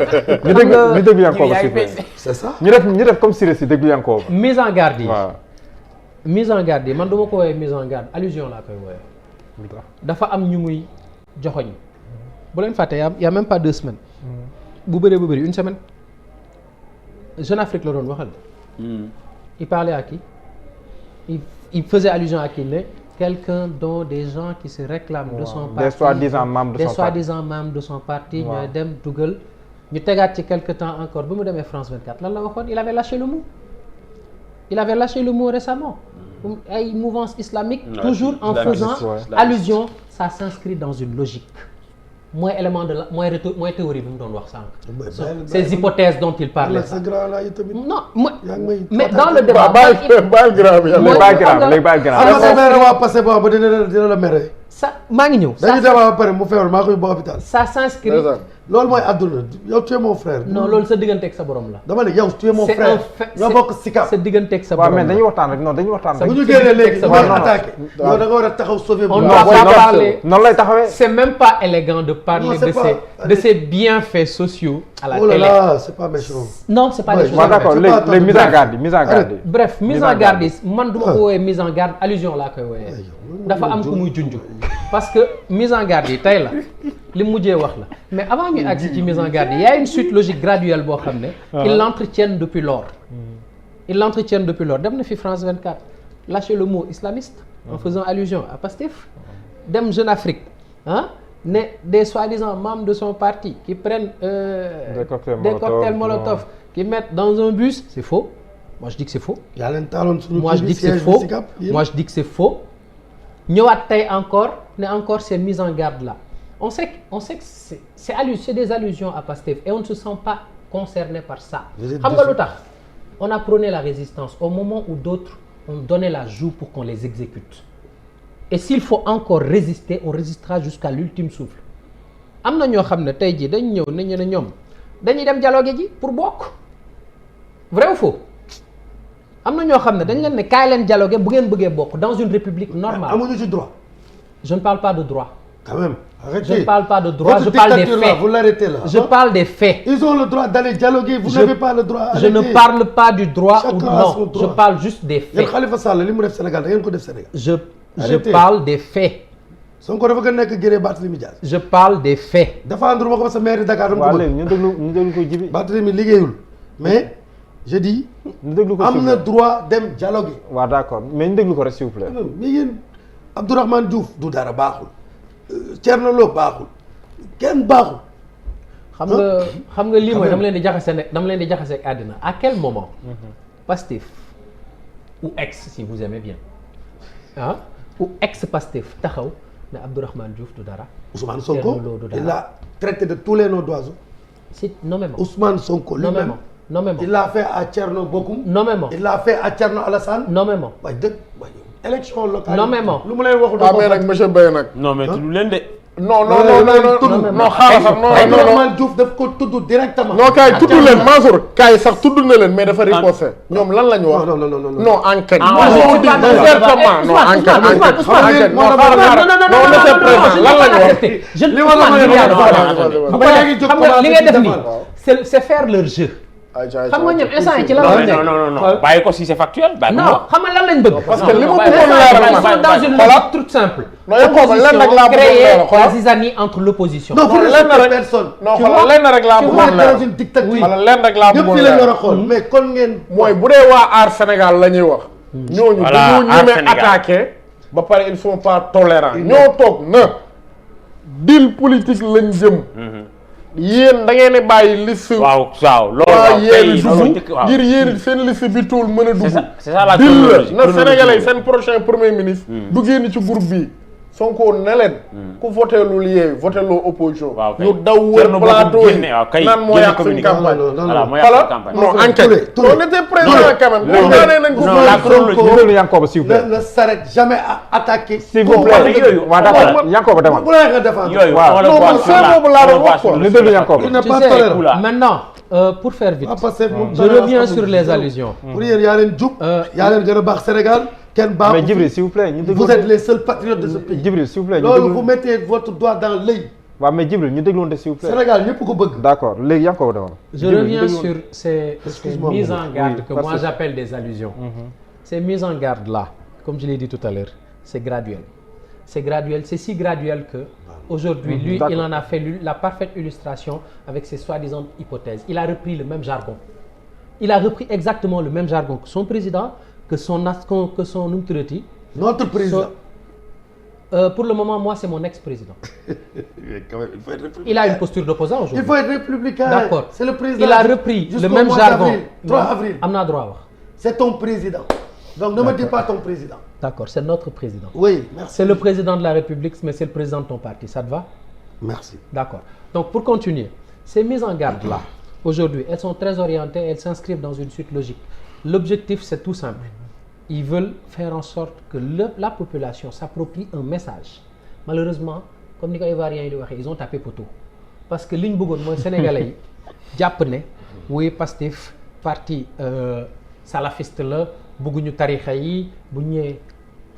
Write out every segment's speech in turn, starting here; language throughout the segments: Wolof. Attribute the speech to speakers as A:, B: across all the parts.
A: ñu déglu Yankoba
B: c'est ça.
A: ñu def comme Siré si déglu Yankoba.
C: mise en garde yi.
A: waaw.
C: mise en garde yi man duma ko woowee mise en garde allusion laa koy woowee. dafa am ñu muy joxoñ bu leen fàtte y a même pas 2 semaines. bu bëree une semaine. Jeune Afrique la doon waxal. il parlait à qui il faisait allusion à qui ne quelqu'un dont des gens qui se réclament de son parti,
A: des soi-disant membres
C: de son parti ñooy dem dugal ñu tegaat ci quelque temps encore bi mu demee France 24 lan la waxoon il avait lâché le mot récemment ay mouvance islamique toujours en faisant allusion ça s'inscrit dans une logique mooy élément de la mooy théorie bi mu doon wax sànq. ces hypothèses dont il parlait. non mais dans le débat.
A: baal grave
C: ça maa ngi ñëw.
B: dañuy débat ba pare mu feebar maa koy yóbbu hôpital.
C: ça s'inscrit.
B: loolu mooy àdduna yow tu es mon frère.
C: non loolu sa digganteeg sa borom la.
B: dama ne yow tu es mon frère. ñoo bokk Sicap.
C: sa digganteeg sa borom la
A: waaw mais dañuy waxtaan rek non dañuy waxtaan rek.
B: bu ñu génnee léegi war a attaqué. yow da nga war a taxaw sauver.
C: on ne va pas parler
A: noonu lay taxawee.
C: c'est même pas élégant de parler de ces bienfaits sociaux à la télé.
B: oh là là c'est pas méchant.
C: non c'est pas des choses.
A: waaw d'accord les mise en garde.
C: bref mise en garde yi man du ma ko woowee mise en garde allusion laa koy woowee. dafa am ku muy junj. parce que mise en garde yi tey la li mujjee wax la mais avant ñuy agsi ci mise en garde yi y a une suite logique graduelle boo xam ne ils l'entretiennent depuis lors dem na fi France 24 lâcher le mot islamiste en faisant allusion à Pastef dem Jeune Afrique ne des soi-disant membres de son parti qui prennent des cocktails Molotov qui mettent dans un bus c'est faux moi je dis que c'est faux moi je dis que c'est faux ñëwaat tey encore ces mises en garde là on sait que c'est des allusions à Pastef et on ne se sent pas concerné par ça. xam nga lu tax on a prôné la résistance au moment où d'autres ont donné la joue pour qu'on les exécute et s'il faut encore résister on résistera jusqu'à l'ultime souffle. am na ñoo xam ne tey jii dañ ñëw nañu ne ñoom dañuy dem dialogue ji pour bokk vrai ou faux. am na ñoo xam ne dañ leen ne kaay leen dialoguer bu ngeen bëggee bokk dans une république normale.
B: amuñu ci droit.
C: je ne parle pas de droit.
B: quand même arrêtez.
C: je ne parle pas de droit je parle des faits.
B: vous l'arrêtez là.
C: je parle des faits.
B: ils ont le droit d'aller dialoguer vous n'avez pas le droit.
C: je ne parle pas du droit ou non je parle juste des faits.
B: yéen Khalifa Sall li mu def Sénégal da ngeen ko def Sénégal.
C: je parle des faits.
B: Sonko dafa gën nekk géré Barthélémy Dias.
C: je parle des faits.
B: défendre ma ko sa maire Dakar.
A: waaw léegi ñu déglu ko jibi.
B: Barthélémy liggéeyul mais. je dis am na droit dem dialoguer.
A: waaw d'accord mais ñu déglu ko rek s'il vous plaît.
B: mais yéen Abdourahmane Diouf du dara baaxul Thierno Lo baaxul kenn baaxul.
C: xam nga lii mooy dama leen di jaxase ak àddina à quel moment. Pastef ou ex si vous aimez bien ou ex Pastef taxaw ne Abdourahmane Diouf du dara.
B: Ousmane Sonko il a traité de tous les noms d'oiseaux.
C: si nommément
B: Ousmane Sonko lui-même.
C: nommément
B: il l'a fait à Thierno Bocoum.
C: nommément
B: il l'a fait à Thierno Alassane.
C: nommément
B: waaye dëgg waaye élection locale.
C: nommément
B: lu mu lay wax.
D: waaw mais nag monsieur Mbaye nag.
E: non mais tudd leen de.
D: non xaaral sax non
B: Abdourahmane Diouf daf ko tudd directement.
D: non kaay tudd leen Mansour kaay sax tudd na leen mais dafa riposté ñoom lan la ñu wax. non enquête. directement non enquête non monsieur président lan la ñu wax.
C: li ngay def nii c'est faire leur jeu. xam nga ñoom instant yi ci lan lañ nekk.
E: non bàyyi ko si c'est factuel.
C: non xam nga lan lañ bëgg.
D: parce que li ma bëggoon leeral
C: dans une logique toute simple.
D: non yow xoolal lenn rek laa bëggoon leeral
C: créer la zizanie entre l'opposition.
B: non
D: lenn rek personne. non xoolal lenn rek laa bëggoon leeral
B: dans une dictature.
D: xoolal lenn rek laa bëggoon leeral
B: ñëpp fi la war a xool mais kon ngeen.
D: mooy bu dee waa aar Sénégal la ñuy wax. ñooñu dañoo ñeme attaqué. ba pare ils sont pas tolérants. ñoo toog na deal politique lañ jëm. yéen da ngeen di bàyyi liste.
E: waaw loolu
D: yéen dugg ngir yéen seen liste bi tuul mën a dugg.
E: c'est ça la chronologie
D: na Sénégalais seen prochain premier ministre. du génn ci groupe bi. Sonko ne leen. ku voté lu Yewwi voté loo opposition. ñu daw wër plateau yi naan moo yàq suñ campagne.
E: voilà moo yàq campagne.
D: non enquête. on était présent quand même.
E: non la chronologie
A: ñu déglu Yankoba s'il vous plaît.
B: ne s'arrête jamais à attaquer.
A: s'il vous plaît yooyu waaw d'accord Yankoba demal.
B: bu la nga défendre.
E: yooyu
A: waaw
D: non man c'est boobu laa doon wax quoi.
A: ñu déglu Yankoba.
B: il n'est pas tolérant.
C: maintenant pour faire vite. je
B: je
C: reviens sur les allusions.
B: pour yéen yaa leen jub. yaa leen gën a baax Sénégal. kenn baaxul
A: mais Djibril s'il vous plaît ñu déglu.
B: vous êtes les seuls patriotes de ce pays.
A: Djibril s'il vous plaît ñu
B: loolu
A: déglu.
B: vous mettez votre doigt dans l'œil
A: waaw mais Djibril ñu dégloon de s'il vous plaît.
B: Sénégal ñëpp ko bëgg.
A: d'accord léegi Yankoba demal.
C: Je reviens sur ces
B: Excuse-moi,
C: mises en garde
A: oui,
C: que
A: parce
C: moi
A: que-
C: j'appelle des allusions. Ces mises en garde là, comme je l'ai dit tout à l'heure, c'est graduel. C'est graduel, c'est si graduel que aujourd'hui, lui,
A: D'accord.
C: il en a fait la parfaite illustration avec ses soi-disant hypothèses. Il a repris le même jargon. Il a repris exactement le même jargon que son président, que son Numtreti.
B: Notre président.
C: Pour le moment, moi, c'est mon ex-président.
B: Mais quand même, il faut être républicain.
C: Il a une posture d'opposant aujourd'hui.
B: Il faut être républicain.
C: D'accord.
B: C'est le président.
C: Il a repris le
B: jusqu'au
C: même
B: mois
C: jargon.
B: d'avril, 3 avril.
C: am naa droit wax.
B: C'est ton président. Donc ne me dis pas ton président.
C: D'accord, c'est notre président.
B: Oui, merci.
C: C'est le président de la République, mais c'est le président de ton parti. Ça te va?
B: Merci.
C: D'accord. Donc pour continuer, ces mises en garde-là, aujourd'hui, elles sont très orientées, elles s'inscrivent dans une suite logique. L'objectif, c'est tout simple. Ils veulent faire en sorte que la population s'approprie un message. Malheureusement, comme ni ko Ivoiriens yi di waxee, ils ont tapé poteau. Parce que li ñu bëggoon mooy Sénégalais yi jàpp ne wuy Pastef parti salafiste la bëgguñu tarixa yi bu ñëwee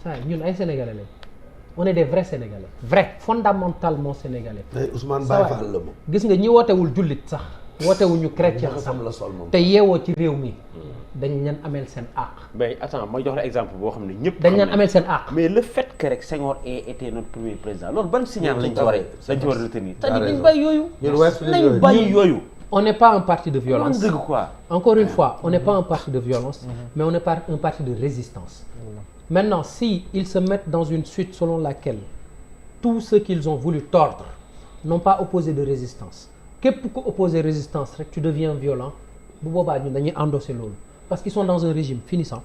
C: saa ñun ay Sénégalais lañ. On est des vrais Sénégalais. Vrais, fondamentalement Sénégalais.
B: Mais Ousmane
C: Sa
B: Baye
C: waay,
B: Fall la moom.
C: gis nga ñi wootewul jullit sax wootewuñu chrétien sax
B: Sam la sol moom.
C: te yeewoo ci réew mi dañ leen ameel seen àq.
E: mais attends ma jox la exemple boo xam ne ñëpp.
C: dañ leen ameel seen àq.
E: mais le fait que rek Senghor ait été notre premier président loolu ban signal lañ ci war a retenir.
B: T'as
E: c'est-à-dire
B: raison.
E: nañ bàyyi yooyu.
B: Ñun West
E: nañ
B: yooyu.
E: bàyyi yooyu.
C: On n'est pas un parti de violence.
E: dëgg quoi.
C: Encore une fois, on n'est pas un parti de violence, mais on est un parti de résistance. Maintenant, si ils se mettent dans une suite selon laquelle tous ceux qu'ils ont voulu tordre n'ont pas opposé de résistance, képp ku opposer résistance rek tu deviens violent, bu boobaa ñun dañuy endosser loolu parce qu'ils sont dans un régime finissant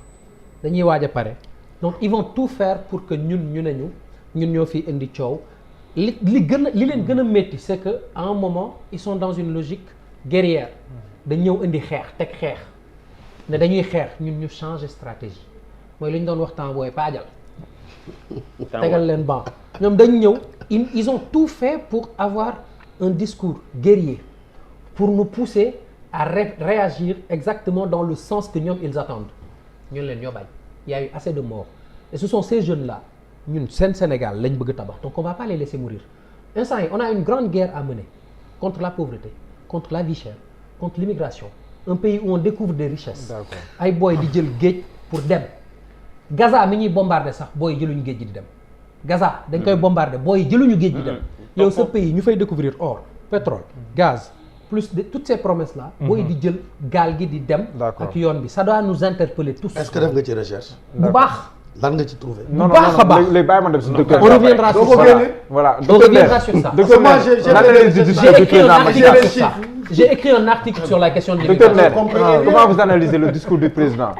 C: dañuy waaj a pare donc ils vont tout faire pour que ñun ñoo fi indi coow li leen gën a métti c'est que à un moment ils sont dans une logique guerrière dañ ñëw indi teg xeex ne dañuy xeex ñun ñu changer stratégie mooy li ñu doon waxtaan booy paajal tegal leen ban ñoom dañ ñëw ils ont tout fait pour avoir un discours guerrier pour nous pousser à réagir exactement dans le sens que ñoom ils attendent ñun leen ñoo bañ il y a eu assez de morts et ce sont ces jeunes là ñun seen Sénégal lañ bëgg tabax donc on va pas les laisser mourir instant yi on a une grande guerre à mener contre la pauvreté contre la vie chère contre l'immigration un pays où on découvre des richesses ay booy di jël géej pour dem Gaza mi ñuy bombardé sax booy jëluñu géej gi di dem Gaza dañ koy bombardé booy jëluñu géej gi dem yow sa pays ñu fay découvrir or pétrole gaz plus de toutes ces promesses là booy di jël gaal gi di dem ak yoon bi ça doit nous interpeller tous.
B: Est-ce que def nga ci recherche
C: bu baax
B: lan nga ci trouvé
A: non
C: baax a baax
A: léegi bàyyi ma dem si docteur.
C: on reviendra sur ça
A: voilà
C: on reviendra sur ça.
A: docteur
B: Moi,
C: j'ai écrit un article sur la question de
A: docteur
C: l'immigration.
A: Nder, comment vous analysez le discours du président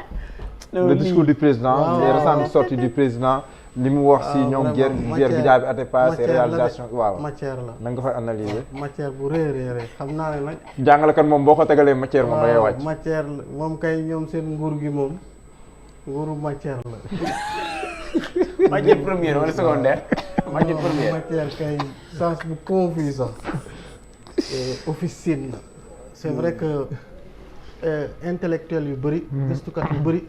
A: le discours du président les récentes sorties du président li mu wax si ñoom guerre bi jaabi Atepa ses réalisations waaw
F: matière la
A: na nga koy analyser
F: matière bu rëy xam naa ne nag
A: jàngalekat moom boo ko tegalee matière moom da ngay wàcc
F: matière la moom kay ñoom seen nguur gi moom nguuru matière la
E: matière première wala secondaire. matière première
F: matière kay sens bu confus sax officine la c'est vrai que intellectuel yu bëri gëstukat yu bëri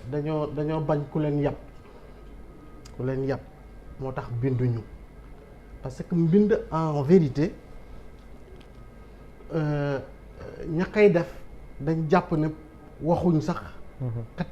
F: dañoo bañ ku leen yàpp moo tax binduñu parce que mbind en vérité ña koy def dañ jàpp ne waxuñ sax ka tax